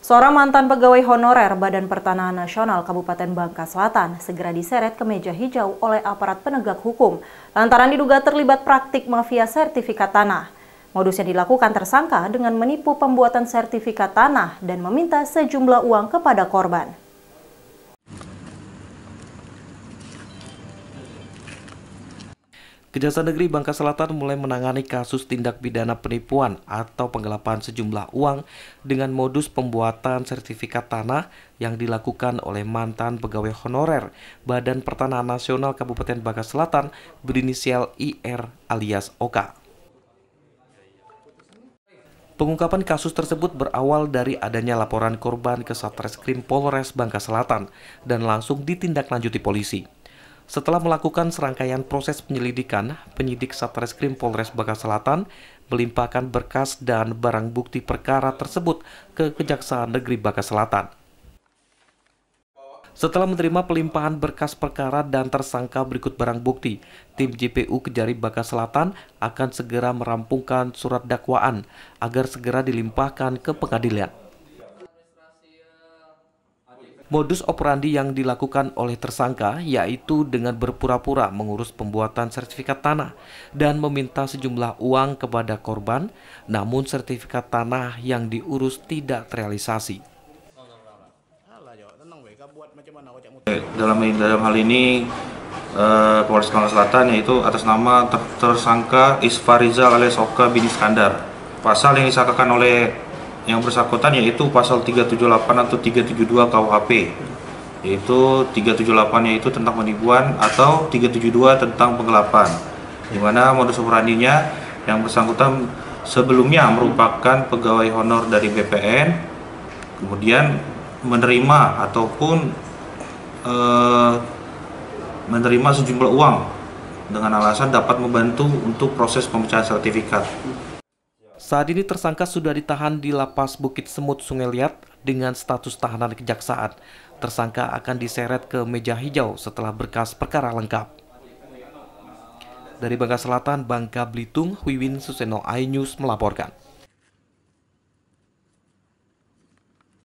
Seorang mantan pegawai honorer Badan Pertanahan Nasional Kabupaten Bangka Selatan segera diseret ke meja hijau oleh aparat penegak hukum lantaran diduga terlibat praktik mafia sertifikat tanah. Modus yang dilakukan tersangka dengan menipu pembuatan sertifikat tanah dan meminta sejumlah uang kepada korban. Kejaksaan Negeri Bangka Selatan mulai menangani kasus tindak pidana penipuan atau penggelapan sejumlah uang dengan modus pembuatan sertifikat tanah yang dilakukan oleh mantan pegawai honorer Badan Pertanahan Nasional Kabupaten Bangka Selatan berinisial IR alias OK. Pengungkapan kasus tersebut berawal dari adanya laporan korban ke Satreskrim Polres Bangka Selatan dan langsung ditindaklanjuti polisi. Setelah melakukan serangkaian proses penyelidikan, penyidik Satreskrim Polres Bangka Selatan melimpahkan berkas dan barang bukti perkara tersebut ke Kejaksaan Negeri Bangka Selatan. Setelah menerima pelimpahan berkas perkara dan tersangka berikut barang bukti, tim JPU Kejari Bangka Selatan akan segera merampungkan surat dakwaan agar segera dilimpahkan ke pengadilan. Modus operandi yang dilakukan oleh tersangka yaitu dengan berpura-pura mengurus pembuatan sertifikat tanah dan meminta sejumlah uang kepada korban, namun sertifikat tanah yang diurus tidak terrealisasi. Dalam hal ini Polres Bangka Selatan yaitu atas nama tersangka Isfarizal alias Oka bin Iskandar. Pasal yang disangkakan oleh yang bersangkutan yaitu pasal 378 atau 372 KUHP, yaitu 378 yaitu tentang penipuan atau 372 tentang penggelapan, di mana modus operandinya yang bersangkutan sebelumnya merupakan pegawai honor dari BPN, kemudian menerima ataupun menerima sejumlah uang dengan alasan dapat membantu untuk proses pemecahan sertifikat. Saat ini tersangka sudah ditahan di Lapas Bukit Semut, Sungai Liat dengan status tahanan kejaksaan. Tersangka akan diseret ke meja hijau setelah berkas perkara lengkap. Dari Bangka Selatan, Bangka Belitung, Wiwin Suseno, iNews melaporkan.